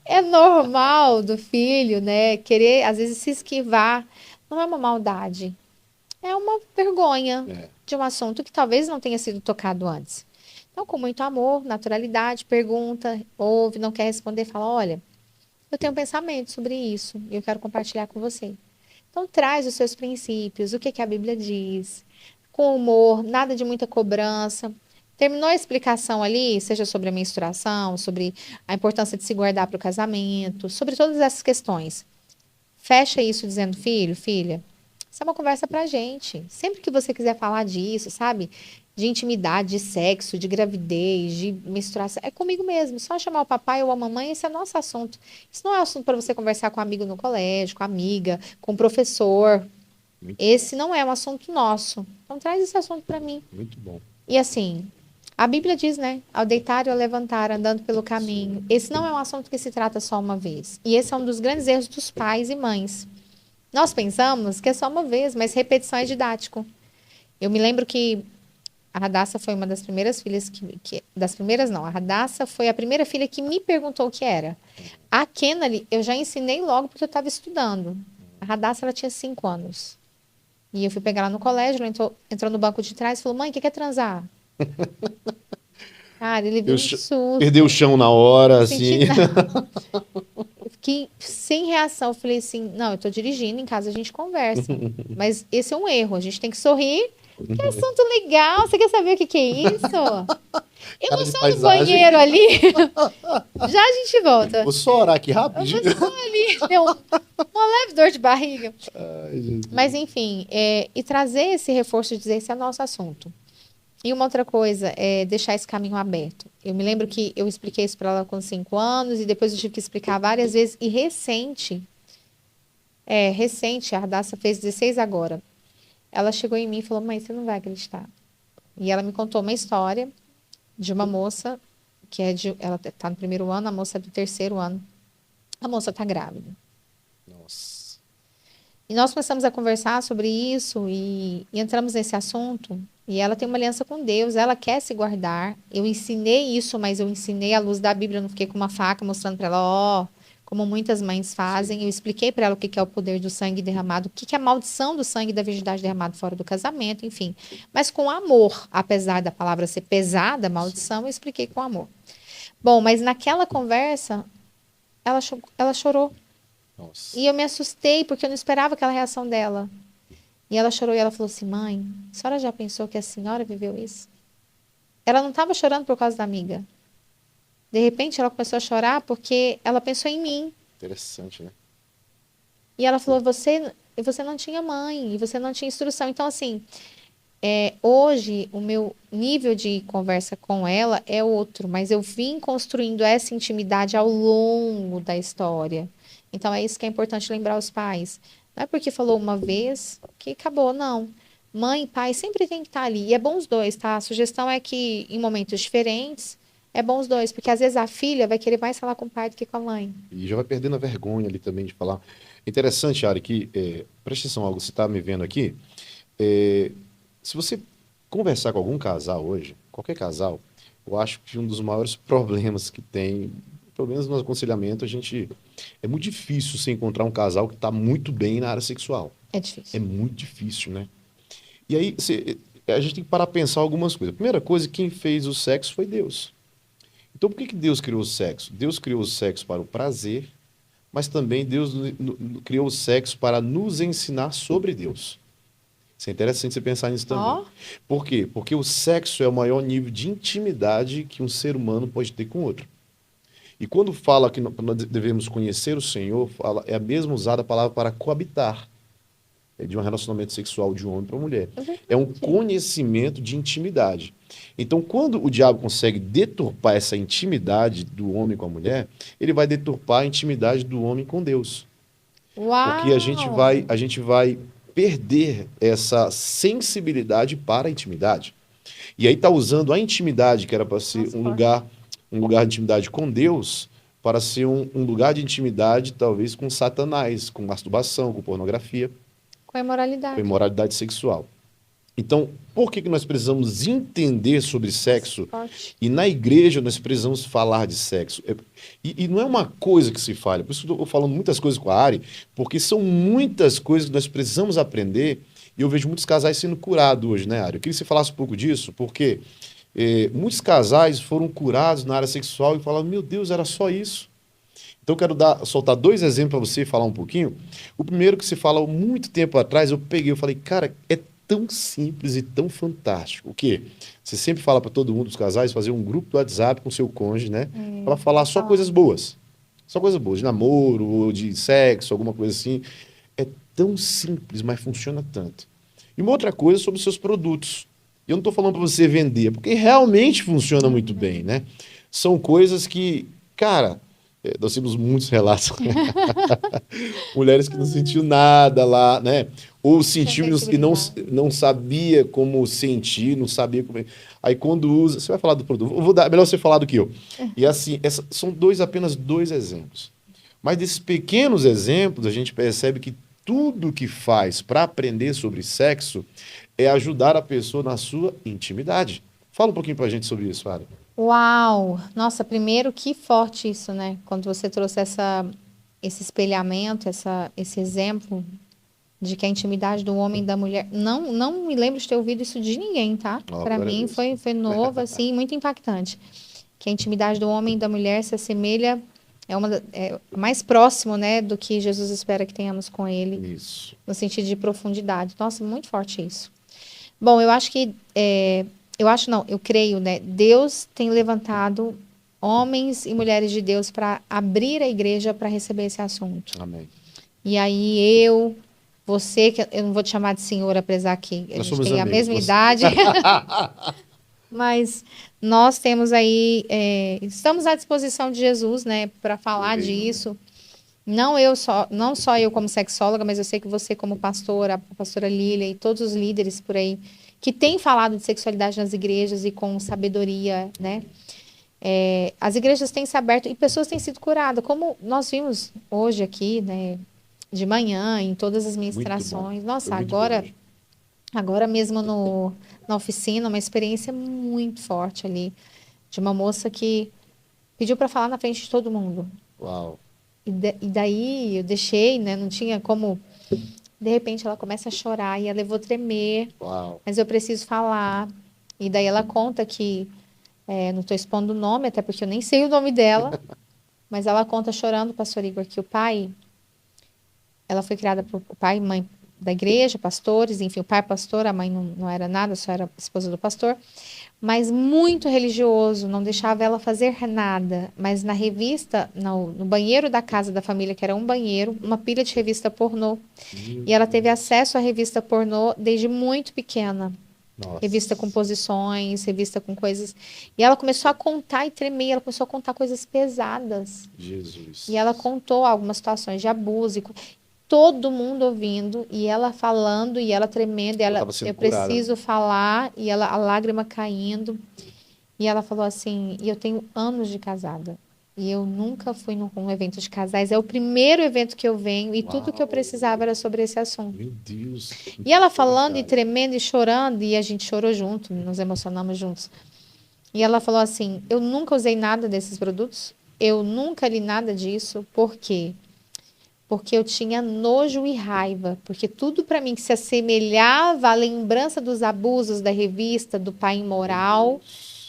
É normal do filho, né? Querer, às vezes, se esquivar. Não é uma maldade. É uma vergonha de um assunto que talvez não tenha sido tocado antes. Então, com muito amor, naturalidade, pergunta, ouve, não quer responder, fala, olha, eu tenho um pensamento sobre isso e eu quero compartilhar com você. Então, traz os seus princípios, o que a Bíblia diz, com humor, nada de muita cobrança. Terminou a explicação ali, seja sobre a menstruação, sobre a importância de se guardar para o casamento, sobre todas essas questões. Fecha isso dizendo, filho, filha, isso é uma conversa pra gente. Sempre que você quiser falar disso, sabe? De intimidade, de sexo, de gravidez, de menstruação, é comigo mesmo. Só chamar o papai ou a mamãe, esse é nosso assunto. Isso não é assunto para você conversar com um amigo no colégio, com amiga, com professor. Esse não é um assunto nosso. Então traz esse assunto para mim. Muito bom. E assim, a Bíblia diz, né? Ao deitar e ao levantar, andando pelo caminho. Esse não é um assunto que se trata só uma vez. E esse é um dos grandes erros dos pais e mães. Nós pensamos que é só uma vez, mas repetição é didático. Eu me lembro que a Radassa foi uma das primeiras filhas das primeiras não, a Radassa foi a primeira filha que me perguntou o que era. A Kennedy, eu já ensinei logo porque eu estava estudando. A Radassa, ela tinha 5 anos. E eu fui pegar ela no colégio, ela entrou no banco de trás e falou, mãe, o que é transar? Cara, ele viu Eu um susto. perdeu o chão na hora, Não assim. senti nada. Eu fiquei sem reação. Eu falei assim, não, eu tô dirigindo, em casa a gente conversa. Mas esse é um erro, a gente tem que sorrir. Que assunto legal, você quer saber o que que é isso? Eu Cara vou de só no paisagem. banheiro ali. Já a gente volta. Vou só orar aqui Eu rapidinho. vou só ali. Deu uma leve dor de barriga. Ai, Jesus. Mas enfim, e trazer esse reforço de dizer esse é nosso assunto. E uma outra coisa é deixar esse caminho aberto. Eu me lembro que eu expliquei isso para ela com 5 anos e depois eu tive que explicar várias vezes. E recente, a Ardassa fez 16 agora. Ela chegou em mim e falou, mãe, você não vai acreditar. E ela me contou uma história de uma moça ela está no 1º ano, a moça é do 3º ano. A moça está grávida. Nossa. E nós começamos a conversar sobre isso e entramos nesse assunto. E ela tem uma aliança com Deus, ela quer se guardar. Eu ensinei isso, mas eu ensinei à luz da Bíblia, eu não fiquei com uma faca mostrando para ela, ó, como muitas mães fazem. Eu expliquei para ela o que que é o poder do sangue derramado, o que que é a maldição do sangue da virgindade derramado fora do casamento, enfim. Mas com amor, apesar da palavra ser pesada, maldição, eu expliquei com amor. Bom, mas naquela conversa, ela chorou. Nossa. E eu me assustei, porque eu não esperava aquela reação dela. E ela chorou e ela falou assim, mãe, a senhora já pensou que a senhora viveu isso? Ela não estava chorando por causa da amiga. De repente, ela começou a chorar porque ela pensou em mim. Interessante, né? E ela falou, você não tinha mãe, e você não tinha instrução. Então, assim, hoje, o meu nível de conversa com ela é outro, mas eu vim construindo essa intimidade ao longo da história. Então, é isso que é importante lembrar os pais. Não é porque falou uma vez que acabou, não. Mãe e pai sempre tem que estar ali. E é bom os dois, tá? A sugestão é que, em momentos diferentes, é bom os dois, porque às vezes a filha vai querer mais falar com o pai do que com a mãe. E já vai perdendo a vergonha ali também de falar. Interessante, Ari, que, presta atenção, algo você está me vendo aqui. é, Se você conversar com algum casal hoje, qualquer casal, eu acho que um dos maiores problemas que tem, pelo menos no aconselhamento, é muito difícil você encontrar um casal que está muito bem na área sexual. É É difícil. muito difícil, né? E aí a gente tem que parar para pensar algumas coisas. A primeira coisa, quem fez o sexo foi Deus. Então, por que que Deus criou o sexo? Deus criou o sexo para o prazer, mas também Deus criou o sexo para nos ensinar sobre Deus. Isso é interessante você pensar nisso também. Ó, Por quê? Porque o sexo é o maior nível de intimidade que um ser humano pode ter com outro. E quando fala que nós devemos conhecer o Senhor, é a mesma usada a palavra para coabitar. É de um relacionamento sexual de homem para mulher. é É um verdade. conhecimento de intimidade. Então, quando o diabo consegue deturpar essa intimidade do homem com a mulher, ele vai deturpar a intimidade do homem com Deus. Porque Uau! a gente vai perder essa sensibilidade para a intimidade. E aí está usando a intimidade, que era para ser Nossa, forte. um lugar de intimidade com Deus, para ser um lugar de intimidade, talvez, com Satanás, com masturbação, com pornografia, Com a com imoralidade. imoralidade sexual. Então, por que que nós precisamos entender sobre sexo? Forte. E na igreja nós precisamos falar de sexo. E não é uma coisa que se fale. Por isso que eu estou falando muitas coisas com a Ari, porque são muitas coisas que nós precisamos aprender. E eu vejo muitos casais sendo curados hoje, né, Ari? Eu queria que você falasse um pouco disso, porque muitos casais foram curados na área sexual e falaram, meu Deus, era só isso. Então, eu quero soltar 2 exemplos para você falar um pouquinho. O primeiro que você fala muito tempo atrás, eu falei, cara, é tão simples e tão fantástico. O quê? Você sempre fala para todo mundo dos casais fazer um grupo do WhatsApp com seu cônjuge, né? Para falar só Falar. coisas boas. Só coisas boas, de namoro, ou de sexo, alguma coisa assim. É tão simples, mas funciona tanto. E uma outra coisa sobre os seus produtos. Eu não estou falando para você vender, porque realmente funciona muito bem, né? São coisas que, cara, Nós temos muitos relatos. Mulheres que não sentiu nada lá, né? Ou sentiu e não sabia como sentir, não sabia como. Aí quando usa, você vai falar do produto. Eu vou dar, melhor você falar do que eu. E assim, são apenas dois exemplos. Mas desses pequenos exemplos, a gente percebe que tudo que faz para aprender sobre sexo é ajudar a pessoa na sua intimidade. Fala um pouquinho pra gente sobre isso, Ara. Uau! Nossa, primeiro, que forte isso, né? Quando você trouxe esse espelhamento, esse exemplo de que a intimidade do homem e da mulher. Não me lembro de ter ouvido isso de ninguém, tá? Para mim foi novo, assim, muito impactante. Que a intimidade do homem e da mulher se assemelha, é mais próximo, né, do que Jesus espera que tenhamos com ele. Isso. No sentido de profundidade. Nossa, muito forte isso. Bom, eu acho que. Eu creio, né? Deus tem levantado homens e mulheres de Deus para abrir a igreja para receber esse assunto. Amém. E aí você, que eu não vou te chamar de senhora, apesar que a gente tem a mesma idade, mas nós temos aí, estamos à disposição de Jesus, né, para falar disso. Não só eu como sexóloga, mas eu sei que você como pastora, a pastora Lília e todos os líderes por aí que têm falado de sexualidade nas igrejas e com sabedoria, né? As igrejas têm se aberto e pessoas têm sido curadas, como nós vimos hoje aqui, né? De manhã, em todas as ministrações. Nossa, agora mesmo na oficina, uma experiência muito forte ali, de uma moça que pediu para falar na frente de todo mundo. Uau! E daí eu deixei, né? Não tinha como. De repente ela começa a chorar e ela levou tremer. Uau. Mas eu preciso falar. E daí ela conta que, não estou expondo o nome, até porque eu nem sei o nome dela, mas ela conta chorando, pastor Igor, que ela foi criada por pai e mãe da igreja, pastores, enfim, o pai é pastor, a mãe não era nada, só era esposa do pastor, mas muito religioso, não deixava ela fazer nada. Mas na revista, no banheiro da casa da família, que era um banheiro, uma pilha de revista pornô. E ela teve acesso à revista pornô desde muito pequena. Nossa. Revista com posições, revista com coisas. E ela começou a contar e tremer, ela começou a contar coisas pesadas. Jesus. E ela contou algumas situações de abuso. Todo mundo ouvindo, e ela falando, e ela tremendo, e eu preciso falar, e a lágrima caindo. E ela falou assim, e eu tenho anos de casada, e eu nunca fui num evento de casais, é o primeiro evento que eu venho, e tudo que eu precisava era sobre esse assunto. Meu Deus! E ela falando, e tremendo, e chorando, e a gente chorou junto, nos emocionamos juntos. E ela falou assim, eu nunca usei nada desses produtos, eu nunca li nada disso, por quê? Porque eu tinha nojo e raiva, porque tudo para mim que se assemelhava à lembrança dos abusos da revista, do pai imoral,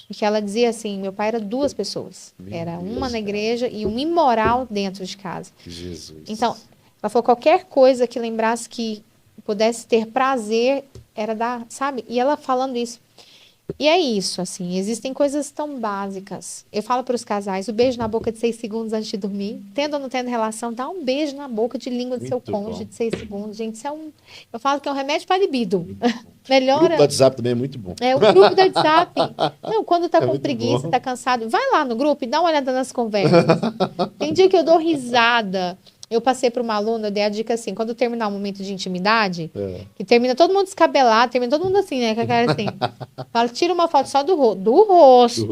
e que ela dizia assim, meu pai era duas pessoas, era uma na igreja e um imoral dentro de casa. Jesus. Então, ela falou, qualquer coisa que lembrasse que pudesse ter prazer, era dar, sabe? E ela falando isso. E é isso, assim, existem coisas tão básicas. Eu falo para os casais, o beijo na boca de 6 segundos antes de dormir. Tendo ou não tendo relação, dá um beijo na boca de língua do seu cônjuge de 6 segundos. Gente, isso eu falo que é um remédio para libido. Melhora. O grupo do WhatsApp também é muito bom. O grupo do WhatsApp. Não, quando tá com preguiça, tá cansado, vai lá no grupo e dá uma olhada nas conversas. Tem dia que eu dou risada. Eu passei para uma aluna, eu dei a dica assim, quando terminar o momento de intimidade, que termina todo mundo descabelado, termina todo mundo assim, né, com a cara assim. Fala, tira uma foto só do rosto.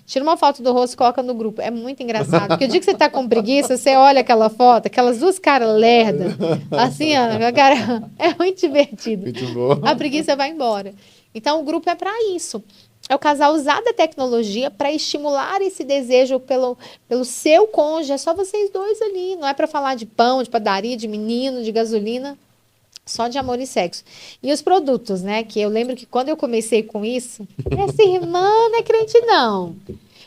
Tira uma foto do rosto e coloca no grupo. É muito engraçado, porque o dia que você tá com preguiça, você olha aquela foto, aquelas duas caras lerdas, assim, ó, a cara, é muito divertido. Muito bom. A preguiça vai embora. Então, o grupo é para isso. É o casal usar da tecnologia para estimular esse desejo pelo seu cônjuge. É só vocês dois ali. Não é para falar de pão, de padaria, de menino, de gasolina. Só de amor e sexo. E os produtos, né? Que eu lembro que quando eu comecei com isso, essa irmã não é crente, não.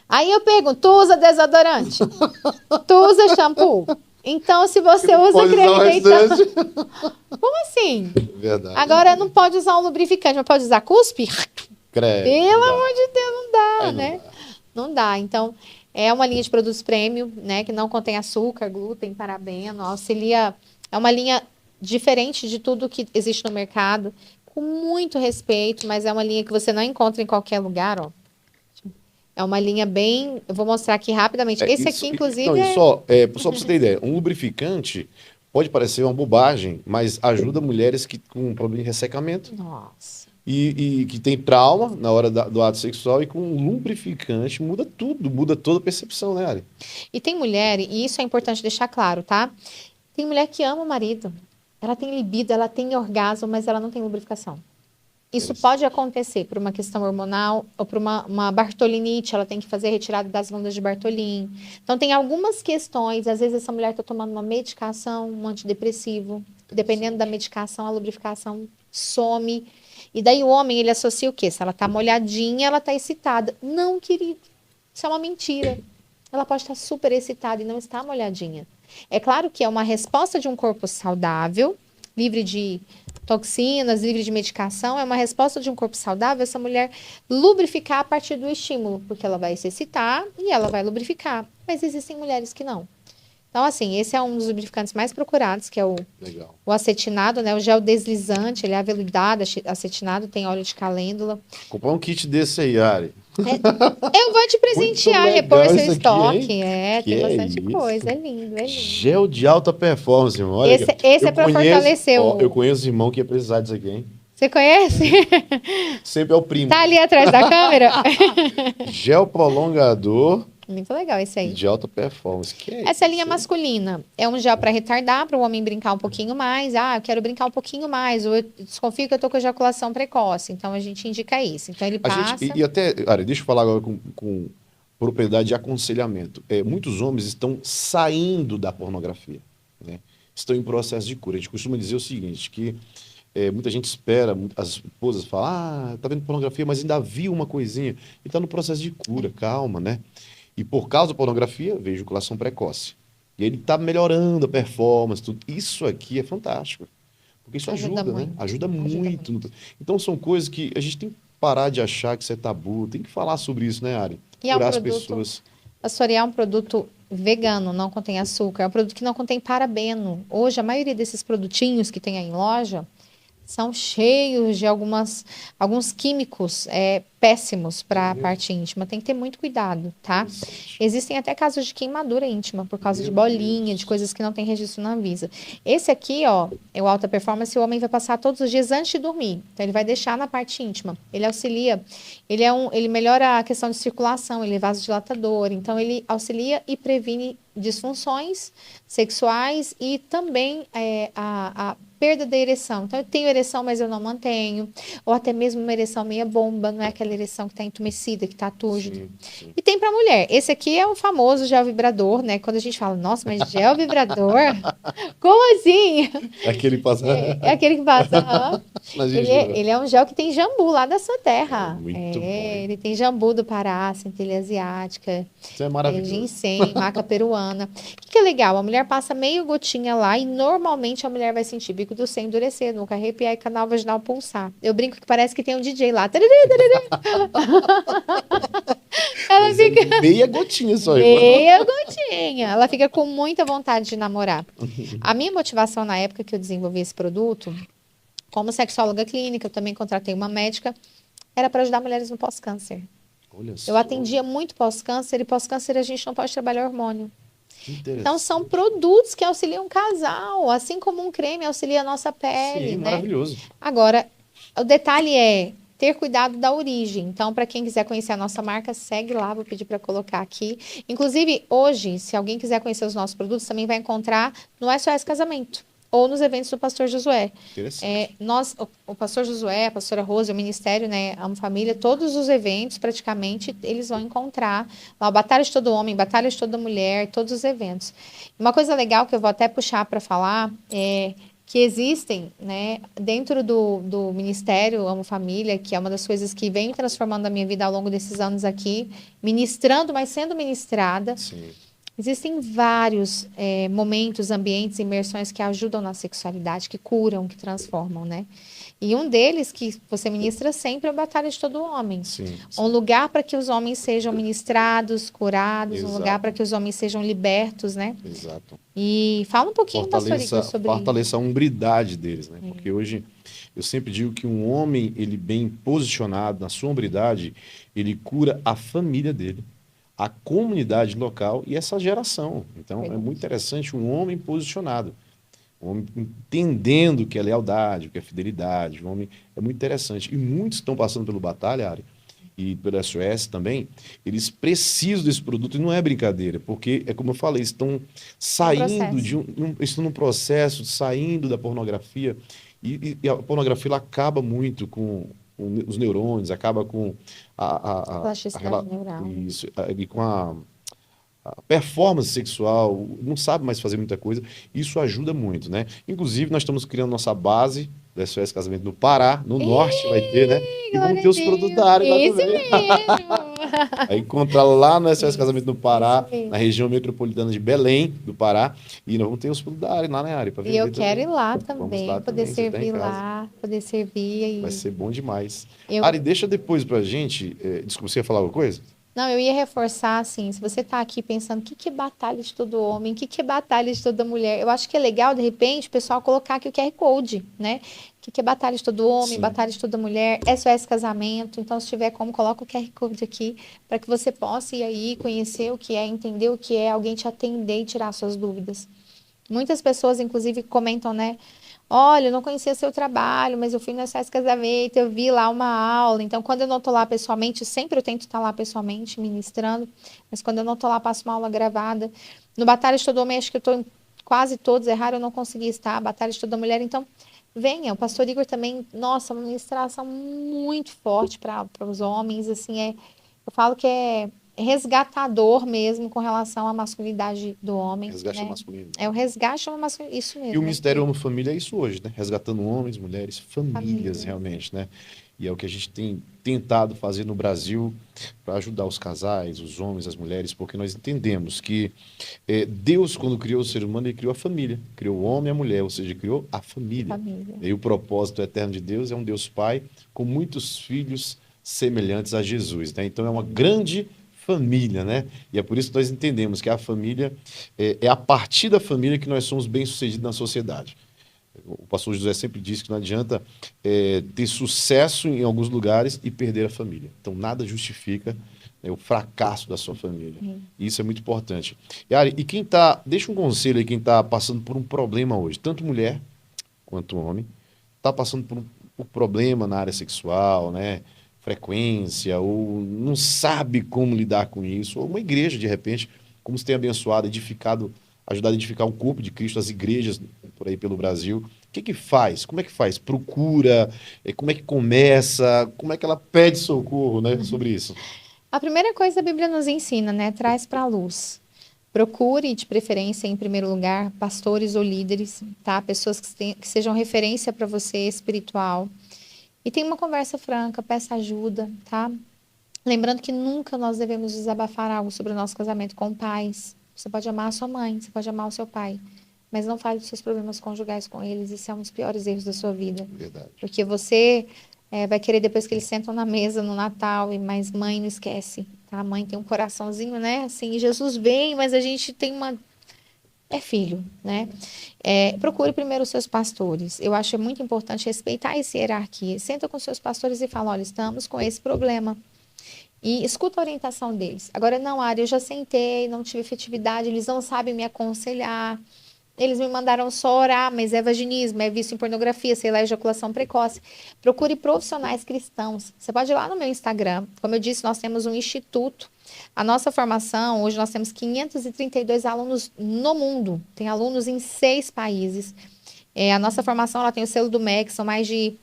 Aí eu pergunto, tu usa desodorante? Tu usa shampoo? Então, se você usa creme deitado... Como assim? Verdade. Agora, não pode usar um lubrificante, mas pode usar cuspe? Credo, pelo amor de Deus, não dá, né? Não dá. Então, é uma linha de produtos premium, né? Que não contém açúcar, glúten, parabeno, auxilia. É uma linha diferente de tudo que existe no mercado, com muito respeito, mas é uma linha que você não encontra em qualquer lugar, ó. É uma linha bem. Eu vou mostrar aqui rapidamente. Esse aqui, inclusive. Não, só para você ter ideia, um lubrificante pode parecer uma bobagem, mas ajuda mulheres que com problema de ressecamento Nossa. e que tem trauma na hora do ato sexual e com um lubrificante muda tudo, muda toda a percepção, né, Ari? E tem mulher, e isso é importante deixar claro, tá? Tem mulher que ama o marido. Ela tem libido, ela tem orgasmo, mas ela não tem lubrificação. Isso pode acontecer por uma questão hormonal ou por uma bartolinite, ela tem que fazer retirada das glândulas de Bartolin. Então, tem algumas questões, às vezes essa mulher está tomando uma medicação, um antidepressivo, dependendo da medicação, a lubrificação some. E daí o homem, ele associa o quê? Se ela está molhadinha, ela está excitada. Não, querido, isso é uma mentira. Ela pode estar super excitada e não está molhadinha. É claro que é uma resposta de um corpo saudável, livre de toxinas, livre de medicação, é uma resposta de um corpo saudável essa mulher lubrificar a partir do estímulo, porque ela vai se excitar e ela vai lubrificar. Mas existem mulheres que não. Então, assim, esse é um dos lubrificantes mais procurados, que é o acetinado, né? O gel deslizante, ele é aveludado, acetinado, tem óleo de calêndula. Comprar um kit desse aí, Ari. Eu vou te presentear, repor seu estoque. Tem bastante isso? coisa, é lindo, é lindo. Gel de alta performance, irmão. Olha, esse é para fortalecer o... Eu conheço irmão que ia precisar disso aqui, hein? Você conhece? Sempre é o primo. Tá ali atrás da câmera? Gel prolongador. Muito legal esse aí. De alta performance. Essa linha masculina é um gel para retardar, para o homem brincar um pouquinho mais. Ah, eu quero brincar um pouquinho mais. Ou eu desconfio que eu tô com ejaculação precoce. Então, a gente indica isso. Então, ele passa... E até, Ari, deixa eu falar agora com propriedade de aconselhamento. Muitos homens estão saindo da pornografia, né? Estão em processo de cura. A gente costuma dizer o seguinte, que muita gente espera, as esposas falam, tá vendo pornografia, mas ainda viu uma coisinha. E está no processo de cura, calma, né? E por causa da pornografia, veio ejaculação precoce. E ele está melhorando a performance, tudo. Isso aqui é fantástico. Porque isso ajuda, né? Ajuda muito. Então são coisas que a gente tem que parar de achar que isso é tabu. Tem que falar sobre isso, né, Ari? E curar as pessoas. A Sorial é um produto vegano, não contém açúcar. É um produto que não contém parabeno. Hoje, a maioria desses produtinhos que tem aí em loja são cheios de alguns químicos péssimos para a parte íntima. Tem que ter muito cuidado, tá? Existem até casos de queimadura íntima por causa de bolinha, de coisas que não tem registro na Anvisa. Esse aqui, ó, é o alta performance, o homem vai passar todos os dias antes de dormir. Então, ele vai deixar na parte íntima. Ele auxilia, ele melhora a questão de circulação, ele é vasodilatador. Então, ele auxilia e previne disfunções sexuais e também a perda da ereção. Então, eu tenho ereção, mas eu não mantenho. Ou até mesmo uma ereção meia bomba, não é aquela ereção que está entumecida, que está túrgida. E tem para mulher. Esse aqui é o famoso gel vibrador, né? Quando a gente fala, nossa, mas gel vibrador? Como assim? É aquele que passa... É aquele que passa... ele é um gel que tem jambu lá da sua terra. Muito bom. Ele tem jambu do Pará, centelha asiática. Isso é maravilhoso. Ginseng, maca peruana. O que é legal? A mulher passa meio gotinha lá e normalmente a mulher vai sentir bico do seio endurecer, nunca arrepiar e canal vaginal pulsar. Eu brinco que parece que tem um DJ lá. Ela fica... meia gotinha só. Meia gotinha. Ela fica com muita vontade de namorar. A minha motivação na época que eu desenvolvi esse produto, como sexóloga clínica, eu também contratei uma médica, era para ajudar mulheres no pós-câncer. Eu atendia muito pós-câncer e pós-câncer a gente não pode trabalhar hormônio. Então, são produtos que auxiliam o casal, assim como um creme auxilia a nossa pele. Sim, né? Maravilhoso. Agora, o detalhe é ter cuidado da origem. Então, para quem quiser conhecer a nossa marca, segue lá, vou pedir para colocar aqui. Inclusive, hoje, se alguém quiser conhecer os nossos produtos, também vai encontrar no SOS Casamento ou nos eventos do Pastor Josué. O Pastor Josué, a Pastora Rose, o Ministério, né, Amo Família, todos os eventos, praticamente, eles vão encontrar lá, o Batalha de Todo Homem, Batalha de Toda Mulher, todos os eventos. Uma coisa legal que eu vou até puxar para falar é que existem, né, dentro do Ministério Amo Família, que é uma das coisas que vem transformando a minha vida ao longo desses anos aqui, ministrando, mas sendo ministrada. Sim. Existem vários momentos, ambientes, imersões que ajudam na sexualidade, que curam, que transformam, né? E um deles que você ministra sempre é a Batalha de Todo Homem. Sim, Um sim. lugar para que os homens sejam ministrados, curados, um lugar para Exato, que os homens sejam libertos, né? exato. E fala um pouquinho, pastor Igor, Fortaleça, sobre isso. fortaleça a hombridade deles, né? Porque hoje eu sempre digo que um homem, ele bem posicionado na sua hombridade, ele cura a família dele, a comunidade local e essa geração. Então, é muito Verdade. interessante um homem posicionado, um homem entendendo o que é lealdade, o que é fidelidade. Um homem é muito interessante. E muitos estão passando pelo batalha, Ari, e pelo SOS também, eles precisam desse produto e não é brincadeira, porque é como eu falei, estão É um saindo processo. estão num processo, saindo da pornografia, e a pornografia ela acaba muito com os neurônios, acaba com Plasticidade neural, né? isso, e com a performance sexual, não sabe mais fazer muita coisa, isso ajuda muito, né? Inclusive, nós estamos criando nossa base do SOS Casamento no Pará, no norte vai ter, né? Ih, E vamos glória ter a os produtos Deus. da área lá Isso também. mesmo. Aí encontrar lá no SOS Casamento no Isso Pará, na mesmo. região metropolitana de Belém, do Pará, e nós vamos ter os produtos da área lá na área para E eu vender quero ir também. lá Vamos também, lá poder também, você está em servir casa. lá, poder servir Vai e ser bom demais. eu Ari, deixa depois pra gente. Desculpa, você ia falar alguma coisa? não, eu ia reforçar assim, se você tá aqui pensando que é batalha de todo homem, que é batalha de toda mulher, eu acho que é legal, de repente, o pessoal colocar aqui o QR Code, né? Que é batalha de todo homem, Sim. batalha de toda mulher, SOS Casamento. Então, se tiver como, coloca o QR Code aqui para que você possa ir aí conhecer o que é, entender o que é, alguém te atender e tirar suas dúvidas. Muitas pessoas, inclusive, comentam, né? Olha, eu não conhecia seu trabalho, mas eu fui no SOS Casamento, eu vi lá uma aula. Então, quando eu não estou lá pessoalmente, sempre eu tento estar lá pessoalmente, ministrando, mas quando eu não estou lá, passo uma aula gravada. No Batalha de Todo Homem, acho que eu estou em quase todos, é raro eu não consegui estar. Batalha de Toda Mulher, então, venha. O pastor Igor também, nossa, uma ministração muito forte para os homens, assim, eu falo que é resgatador mesmo com relação à masculinidade do homem, Resgate né? masculino. É o resgate da masculinidade, isso E o mesmo, Ministério Homem Família é isso hoje, né? Resgatando homens, mulheres, famílias família. realmente, né? E é o que a gente tem tentado fazer no Brasil para ajudar os casais, os homens, as mulheres, porque nós entendemos que Deus, quando criou o ser humano, ele criou a família, criou o homem e a mulher, ou seja, criou a família. Família. E o propósito eterno de Deus é um Deus Pai com muitos filhos semelhantes a Jesus, né? Então é uma grande família, né? E é por isso que nós entendemos que a família é a partir da família que nós somos bem-sucedidos na sociedade. O pastor José sempre disse que não adianta ter sucesso em alguns lugares e perder a família. Então, nada justifica, né, o fracasso da sua família. E isso é muito importante. E quem tá, deixa um conselho aí, quem está passando por um problema hoje, tanto mulher quanto homem, está passando por problema na área sexual, né? Frequência, ou não sabe como lidar com isso, ou uma igreja, de repente, como você tem abençoado, edificado, ajudado a edificar o corpo de Cristo, as igrejas por aí pelo Brasil. O que que faz? Como é que faz? Procura? Como é que começa? Como é que ela pede socorro, né, sobre isso? A primeira coisa a Bíblia nos ensina, né? Traz para a luz. Procure, de preferência, em primeiro lugar, pastores ou líderes, tá? Pessoas que sejam referência para você espiritual. E tenha uma conversa franca, peça ajuda, tá? Lembrando que nunca nós devemos desabafar algo sobre o nosso casamento com pais. Você pode amar a sua mãe, você pode amar o seu pai, mas não fale dos seus problemas conjugais com eles. Isso é um dos piores erros da sua vida. Verdade. Porque você vai querer depois que eles sentam na mesa no Natal, mas mãe não esquece, tá? A mãe tem um coraçãozinho, né? Assim, Jesus vem, mas a gente tem uma. É filho, né? Procure primeiro os seus pastores. Eu acho muito importante respeitar essa hierarquia. Senta com os seus pastores e fala: olha, estamos com esse problema. E escuta a orientação deles. Agora, não, Ari, eu já sentei, não tive efetividade, eles não sabem me aconselhar. Eles me mandaram só orar, mas é vaginismo, é vício em pornografia, sei lá, ejaculação precoce. Procure profissionais cristãos. Você pode ir lá no meu Instagram. Como eu disse, nós temos um instituto. A nossa formação, hoje nós temos 532 alunos no mundo. Tem alunos em 6 países. A nossa formação ela tem o selo do MEC, são mais de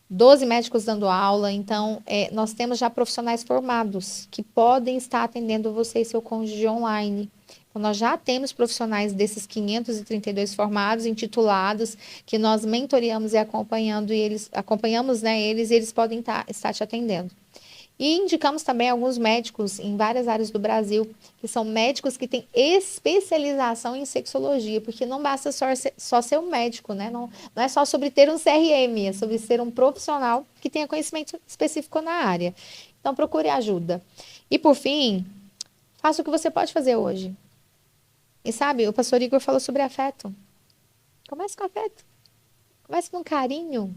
12 médicos dando aula. Então, nós temos já profissionais formados que podem estar atendendo você e seu cônjuge online. Então, nós já temos profissionais desses 532 formados, intitulados, que nós mentoreamos e acompanhando, e eles acompanhamos, né, eles, e eles podem estar te atendendo. E indicamos também alguns médicos em várias áreas do Brasil, que são médicos que têm especialização em sexologia, porque não basta só ser um médico, né? Não é só sobre ter um CRM, é sobre ser um profissional que tenha conhecimento específico na área. Então, procure ajuda. E, por fim, faça o que você pode fazer hoje. E sabe, o pastor Igor falou sobre afeto. Comece com afeto. Comece com carinho.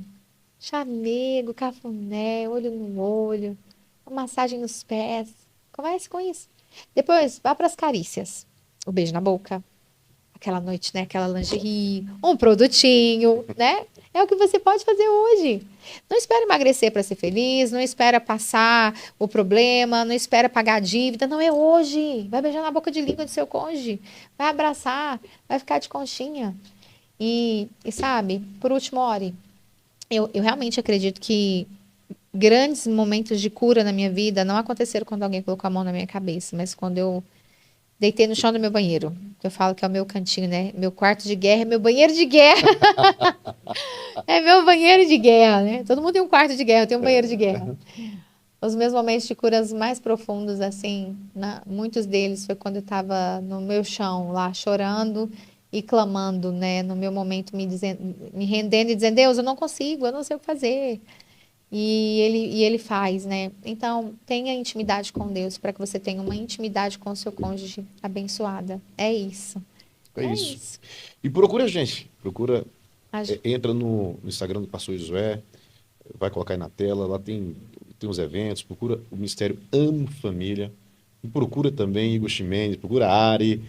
Chamego, cafuné, olho no olho, uma massagem nos pés. Comece com isso. Depois, vá para as carícias. O beijo na boca. Aquela noite, né? Aquela lingerie, um produtinho, né? É o que você pode fazer hoje. Não espera emagrecer para ser feliz, não espera passar o problema, não espera pagar a dívida. Não, é hoje. Vai beijar na boca de língua do seu cônjuge. Vai abraçar, vai ficar de conchinha. E sabe, por último, ore. Eu realmente acredito que grandes momentos de cura na minha vida não aconteceram quando alguém colocou a mão na minha cabeça, mas quando eu deitei no chão do meu banheiro. Eu falo que é o meu cantinho, né? Meu quarto de guerra é meu banheiro de guerra. É meu banheiro de guerra, né? Todo mundo tem um quarto de guerra, eu tenho um banheiro de guerra. Os meus momentos de curas mais profundos, assim, muitos deles foi quando eu estava no meu chão, lá, chorando e clamando, né? No meu momento, me rendendo e dizendo, Deus, eu não consigo, eu não sei o que fazer. E ele faz, né? Então, tenha intimidade com Deus para que você tenha uma intimidade com o seu cônjuge abençoada. É isso. É isso. E procura a gente. Entra no Instagram do pastor Josué, vai colocar aí na tela, lá tem uns eventos, procura o Ministério Amo Família. E procura também Igor Ximenes, procura a Ari.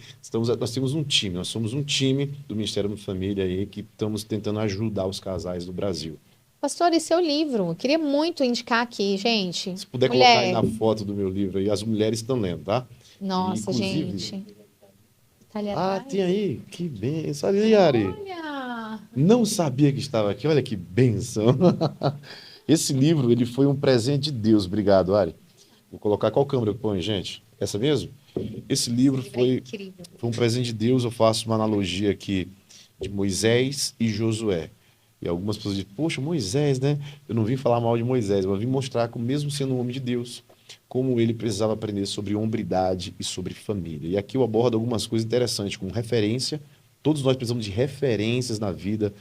Nós temos um time, nós somos um time do Ministério Amo Família aí que estamos tentando ajudar os casais do Brasil. Pastor, e seu livro? Eu queria muito indicar aqui, gente. Se puder colocar aí na foto do meu livro aí, as mulheres estão lendo, tá? Nossa, gente. Tá ali atrás. Tem aí, que benção. Olha aí, Ari. Olha! Não sabia que estava aqui, olha que benção. Esse livro, ele foi um presente de Deus. Obrigado, Ari. Vou colocar qual câmera eu ponho, gente? Essa mesmo? Esse livro foi um presente de Deus. Eu faço uma analogia aqui de Moisés e Josué. E algumas pessoas dizem, poxa, Moisés, né? Eu não vim falar mal de Moisés, mas vim mostrar que, mesmo sendo um homem de Deus, como ele precisava aprender sobre hombridade e sobre família. E aqui eu abordo algumas coisas interessantes, como referência. Todos nós precisamos de referências na vida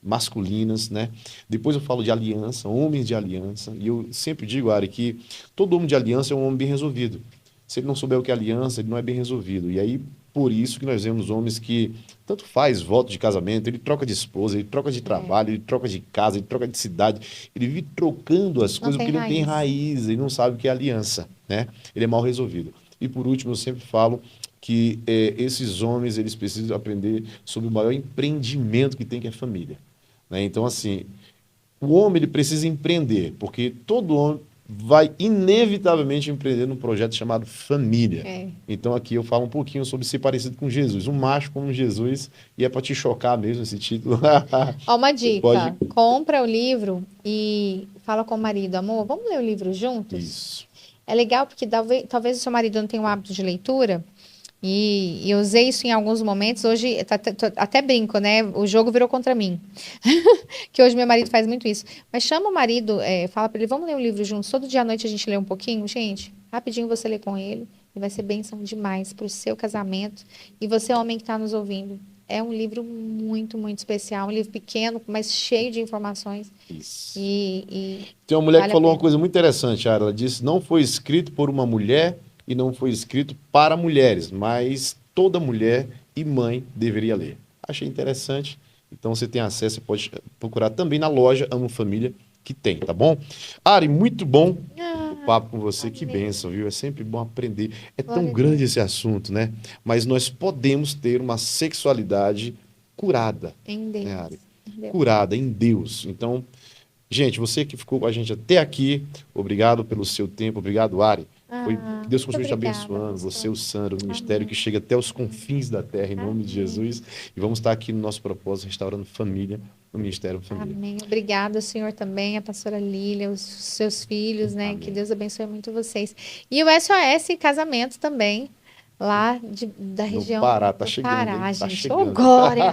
masculinas, né? Depois eu falo de aliança, homens de aliança. E eu sempre digo, Ari, que todo homem de aliança é um homem bem resolvido. Se ele não souber o que é aliança, ele não é bem resolvido. E aí, por isso que nós vemos homens que tanto faz voto de casamento, ele troca de esposa, ele troca de trabalho, ele troca de casa, ele troca de cidade, ele vive trocando as coisas porque ele não tem raiz, ele não sabe o que é aliança, né? Ele é mal resolvido. E por último, eu sempre falo que esses homens, eles precisam aprender sobre o maior empreendimento que tem, que é a família, né? Então, assim, o homem, ele precisa empreender, porque todo homem vai inevitavelmente empreender num projeto chamado família. Então aqui eu falo um pouquinho sobre ser parecido com Jesus, um macho como Jesus, e é para te chocar mesmo esse título. Ó, uma dica, compra o livro e fala com o marido, amor, vamos ler o livro juntos? Isso. É legal porque talvez o seu marido não tenha o hábito de leitura, e eu usei isso em alguns momentos. Hoje, até brinco, né? O jogo virou contra mim. Que hoje meu marido faz muito isso. Mas chama o marido, fala para ele, vamos ler um livro juntos. Todo dia à noite a gente lê um pouquinho. Gente, rapidinho você lê com ele. E vai ser bênção demais para o seu casamento. E você, homem que está nos ouvindo. É um livro muito, muito especial. Um livro pequeno, mas cheio de informações. Isso. Tem uma mulher que falou uma coisa muito interessante, Ara. Ela disse, não foi escrito por uma mulher e não foi escrito para mulheres, mas toda mulher e mãe deveria ler. Achei interessante. Então você tem acesso, você pode procurar também na loja Amo Família, que tem, tá bom? Ari, muito bom o papo com você, que bênção, viu? É sempre bom aprender. É tão grande esse assunto, né? Mas nós podemos ter uma sexualidade curada. Em Deus. Né, Ari? Curada em Deus. Então, gente, você que ficou com a gente até aqui, obrigado pelo seu tempo, obrigado, Ari. Que Deus continue te abençoando, você, o Sandro, o ministério que chega até os confins da terra, em nome de Jesus. E vamos estar aqui no nosso propósito, restaurando família, no Ministério Família. Amém. Obrigada, Senhor, também, a pastora Lília, os seus filhos, né? Amém. Que Deus abençoe muito vocês. E o SOS Casamento também, lá da região do Pará. Tá chegando, Pará, tá gente. chegando. Oh, glória!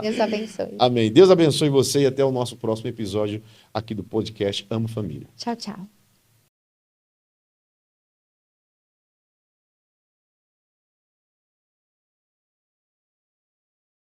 Deus abençoe. Amém. Deus abençoe você e até o nosso próximo episódio aqui do podcast Amo Família. Tchau, tchau.